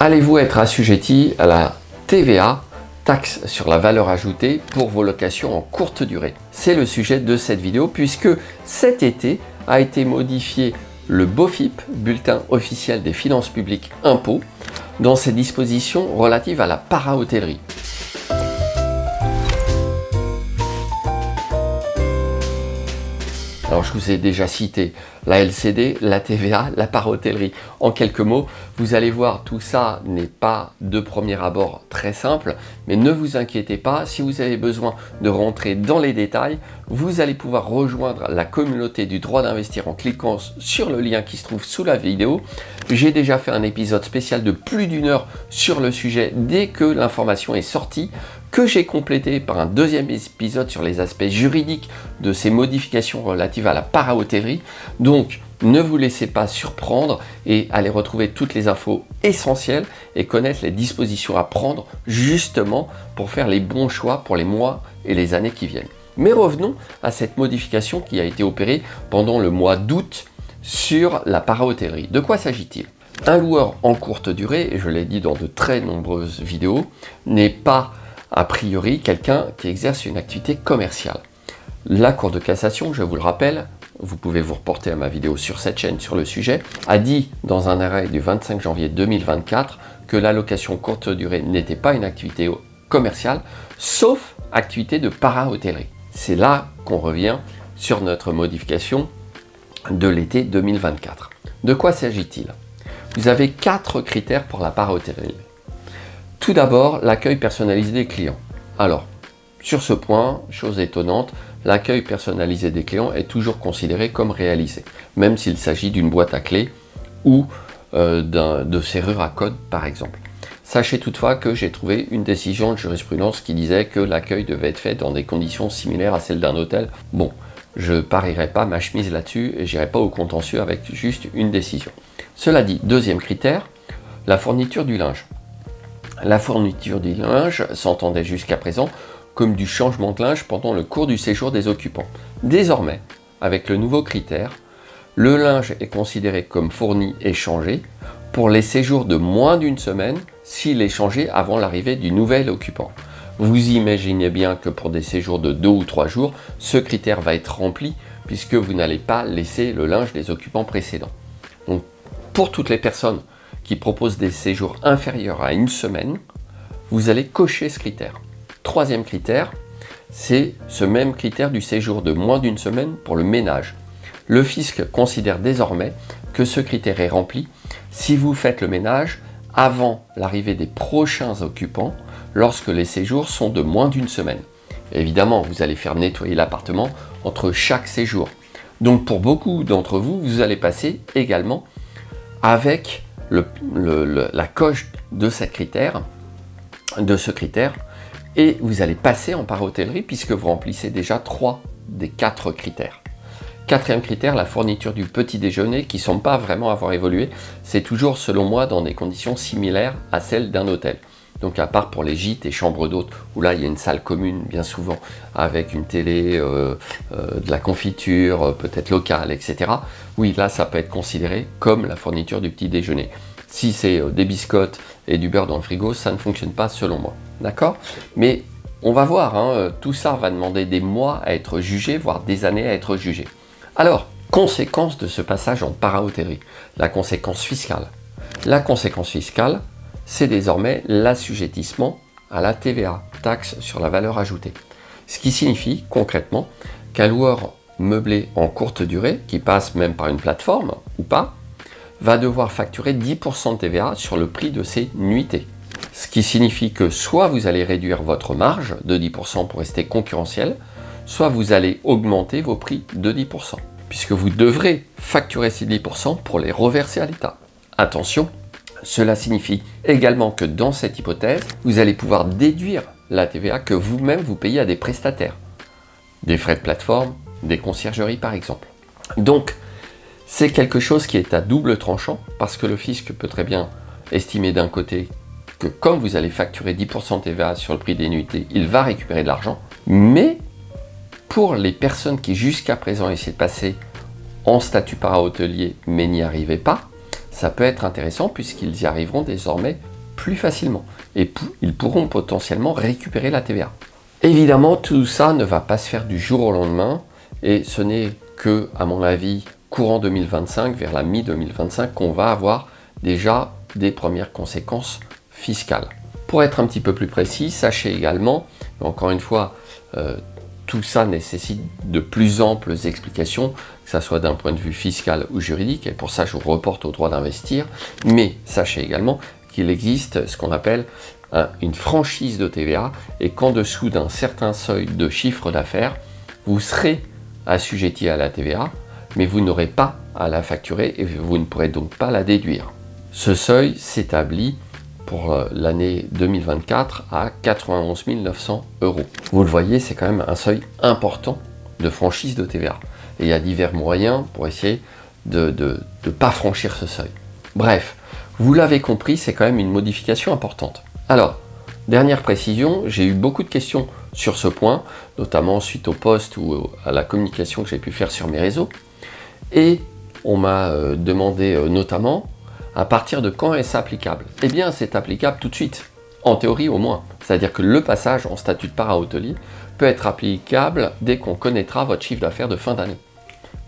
Allez-vous être assujetti à la TVA, taxe sur la valeur ajoutée, pour vos locations en courte durée? C'est le sujet de cette vidéo puisque cet été a été modifié le BOFIP, Bulletin officiel des finances publiques impôts, dans ses dispositions relatives à la para-hôtellerie. Alors je vous ai déjà cité la LCD, la TVA, la para-hôtellerie. En quelques mots, vous allez voir, tout ça n'est pas de premier abord très simple, mais ne vous inquiétez pas, si vous avez besoin de rentrer dans les détails, vous allez pouvoir rejoindre la communauté du droit d'investir en cliquant sur le lien qui se trouve sous la vidéo. J'ai déjà fait un épisode spécial de plus d'1 heure sur le sujet dès que l'information est sortie, que j'ai complété par un deuxième épisode sur les aspects juridiques de ces modifications relatives à la para-hôtellerie. Donc, ne vous laissez pas surprendre et allez retrouver toutes les infos essentielles et connaître les dispositions à prendre justement pour faire les bons choix pour les mois et les années qui viennent. Mais revenons à cette modification qui a été opérée pendant le mois d'août sur la para-hôtellerie. De quoi s'agit-il? Un loueur en courte durée, et je l'ai dit dans de très nombreuses vidéos, n'est pas a priori quelqu'un qui exerce une activité commerciale. La Cour de cassation, je vous le rappelle, vous pouvez vous reporter à ma vidéo sur cette chaîne sur le sujet, a dit dans un arrêt du 25 janvier 2024 que la location courte durée n'était pas une activité commerciale, sauf activité de para-hôtellerie. C'est là qu'on revient sur notre modification de l'été 2024. De quoi s'agit-il? Vous avez 4 critères pour la para-hôtellerie. Tout d'abord, l'accueil personnalisé des clients. Alors, sur ce point, chose étonnante, l'accueil personnalisé des clients est toujours considéré comme réalisé, même s'il s'agit d'une boîte à clés ou de serrure à code par exemple. Sachez toutefois que j'ai trouvé une décision de jurisprudence qui disait que l'accueil devait être fait dans des conditions similaires à celles d'un hôtel. Bon, je parierai pas ma chemise là-dessus et j'irai pas au contentieux avec juste une décision. Cela dit, deuxième critère, la fourniture du linge. La fourniture du linge s'entendait jusqu'à présent comme du changement de linge pendant le cours du séjour des occupants. Désormais, avec le nouveau critère, le linge est considéré comme fourni et changé pour les séjours de moins d'1 semaine s'il est changé avant l'arrivée du nouvel occupant. Vous imaginez bien que pour des séjours de 2 ou 3 jours, ce critère va être rempli puisque vous n'allez pas laisser le linge des occupants précédents. Donc, pour toutes les personnes qui propose des séjours inférieurs à 1 semaine, vous allez cocher ce critère. Troisième critère, c'est ce même critère du séjour de moins d'1 semaine pour le ménage. Le fisc considère désormais que ce critère est rempli si vous faites le ménage avant l'arrivée des prochains occupants lorsque les séjours sont de moins d'1 semaine. Évidemment, vous allez faire nettoyer l'appartement entre chaque séjour. Donc pour beaucoup d'entre vous, vous allez passer également avec la coche de ce critère, et vous allez passer en para-hôtellerie puisque vous remplissez déjà 3 des 4 critères. Quatrième critère, la fourniture du petit déjeuner qui ne semble pas vraiment avoir évolué. C'est toujours, selon moi, dans des conditions similaires à celles d'un hôtel. Donc à part pour les gîtes et chambres d'hôtes, où là il y a une salle commune bien souvent, avec une télé, de la confiture, peut-être locale, etc. Oui, là ça peut être considéré comme la fourniture du petit déjeuner. Si c'est des biscottes et du beurre dans le frigo, ça ne fonctionne pas selon moi. D'accord? Mais on va voir, hein, tout ça va demander des mois à être jugé, voire des années à être jugé. Alors, conséquence de ce passage en para-hôtellerie, la conséquence fiscale. La conséquence fiscale, c'est désormais l'assujettissement à la TVA, taxe sur la valeur ajoutée. Ce qui signifie concrètement qu'un loueur meublé en courte durée, qui passe même par une plateforme ou pas, va devoir facturer 10% de TVA sur le prix de ses nuitées. Ce qui signifie que soit vous allez réduire votre marge de 10% pour rester concurrentiel, soit vous allez augmenter vos prix de 10%, puisque vous devrez facturer ces 10% pour les reverser à l'État. Attention, cela signifie également que dans cette hypothèse, vous allez pouvoir déduire la TVA que vous-même vous payez à des prestataires. Des frais de plateforme, des conciergeries par exemple. Donc, c'est quelque chose qui est à double tranchant parce que le fisc peut très bien estimer d'un côté que comme vous allez facturer 10% de TVA sur le prix des nuitées, il va récupérer de l'argent. Mais pour les personnes qui jusqu'à présent essaient de passer en statut para-hôtelier mais n'y arrivaient pas, ça peut être intéressant puisqu'ils y arriveront désormais plus facilement et ils pourront potentiellement récupérer la TVA. Évidemment, tout ça ne va pas se faire du jour au lendemain et ce n'est que, à mon avis, courant 2025, vers la mi-2025, qu'on va avoir déjà des premières conséquences fiscales. Pour être un petit peu plus précis, sachez également, encore une fois, tout ça nécessite de plus amples explications, que ce soit d'un point de vue fiscal ou juridique, et pour ça je vous reporte au droit d'investir, mais sachez également qu'il existe ce qu'on appelle une franchise de TVA, et qu'en dessous d'un certain seuil de chiffre d'affaires, vous serez assujetti à la TVA, mais vous n'aurez pas à la facturer et vous ne pourrez donc pas la déduire. Ce seuil s'établit pour l'année 2024 à 91 900 €. Vous le voyez, c'est quand même un seuil important de franchise de TVA. Et il y a divers moyens pour essayer de ne pas franchir ce seuil. Bref, vous l'avez compris, c'est quand même une modification importante. Alors, dernière précision, j'ai eu beaucoup de questions sur ce point, notamment suite au post ou à la communication que j'ai pu faire sur mes réseaux. Et on m'a demandé notamment à partir de quand est-ce applicable? Eh bien, c'est applicable tout de suite, en théorie au moins. C'est-à-dire que le passage en statut de para-hôtelier peut être applicable dès qu'on connaîtra votre chiffre d'affaires de fin d'année.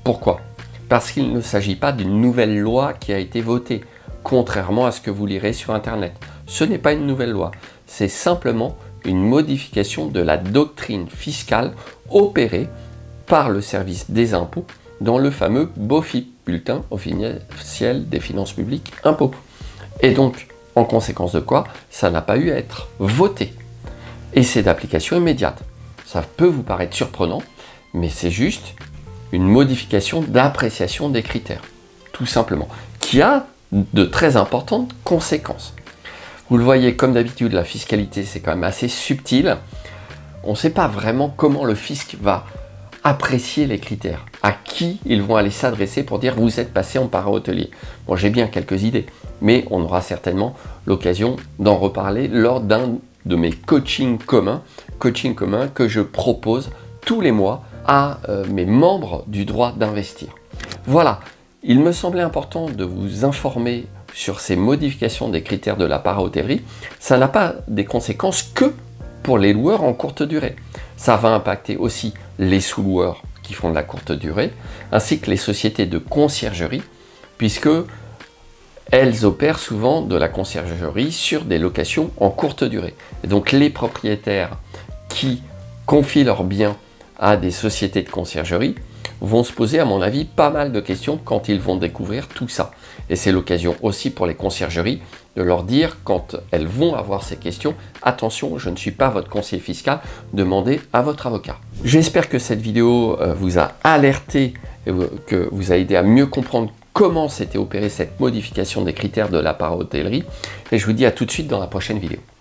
Pourquoi? Parce qu'il ne s'agit pas d'une nouvelle loi qui a été votée, contrairement à ce que vous lirez sur Internet. Ce n'est pas une nouvelle loi, c'est simplement une modification de la doctrine fiscale opérée par le service des impôts dans le fameux BOFIP, Bulletin officiel des finances publiques, impôts. Et donc, en conséquence de quoi, ça n'a pas eu à être voté. Et c'est d'application immédiate. Ça peut vous paraître surprenant, mais c'est juste une modification d'appréciation des critères, tout simplement, qui a de très importantes conséquences. Vous le voyez, comme d'habitude, la fiscalité, c'est quand même assez subtil. On ne sait pas vraiment comment le fisc va apprécier les critères, à qui ils vont aller s'adresser pour dire vous êtes passé en para-hôtelier. Bon, j'ai bien quelques idées, mais on aura certainement l'occasion d'en reparler lors d'un de mes coachings communs que je propose tous les mois à mes membres du droit d'investir. Voilà, il me semblait important de vous informer sur ces modifications des critères de la para-hôtellerie. Ça n'a pas des conséquences que pour les loueurs en courte durée. Ça va impacter aussi les sous-loueurs qui font de la courte durée, ainsi que les sociétés de conciergerie, puisque elles opèrent souvent de la conciergerie sur des locations en courte durée. Et donc les propriétaires qui confient leurs biens à des sociétés de conciergerie vont se poser, à mon avis, pas mal de questions quand ils vont découvrir tout ça. Et c'est l'occasion aussi pour les conciergeries de leur dire, quand elles vont avoir ces questions, attention, je ne suis pas votre conseiller fiscal, demandez à votre avocat. J'espère que cette vidéo vous a alerté et que vous a aidé à mieux comprendre comment s'était opérée cette modification des critères de la para-hôtellerie. Et je vous dis à tout de suite dans la prochaine vidéo.